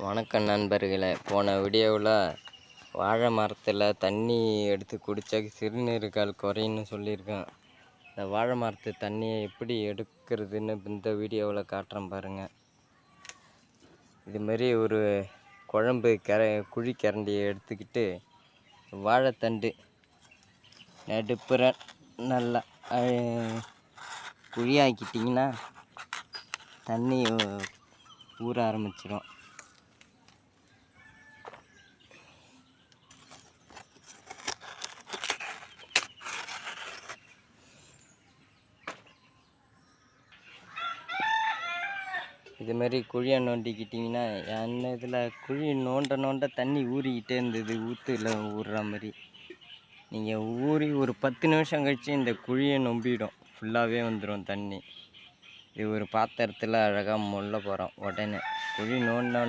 வணக்கம் நண்பர்களே. போன வீடியோவில் வாழை மரத்தில் தண்ணி எடுத்து குடித்தா சிறுநீர்கள் குறையுன்னு சொல்லியிருக்கேன். இந்த வாழை மரத்து தண்ணியை எப்படி எடுக்கிறதுன்னு இந்த வீடியோவில் காட்டுறேன் பாருங்கள். இதுமாரி ஒரு குழம்பு குழி கரண்டியை எடுத்துக்கிட்டு வாழைத்தண்டு நடுப்புற நல்லா குழியாக்கிட்டிங்கன்னா தண்ணி ஊற ஆரம்பிச்சிடும். இதுமாரி குழியை நோண்டிக்கிட்டிங்கன்னா என்ன இதில் குழி நோண்ட தண்ணி ஊறிக்கிட்டே இருந்தது, ஊற்றுல ஊறுற மாதிரி. நீங்கள் ஊறி ஒரு 10 நிமிஷம் கழித்து இந்த குழியை நொம்பிடும், ஃபுல்லாகவே வந்துடும் தண்ணி. இது ஒரு பாத்திரத்தில் அழகாக மொள்ள போகிறோம். உடனே குழி நோண்டினோடனே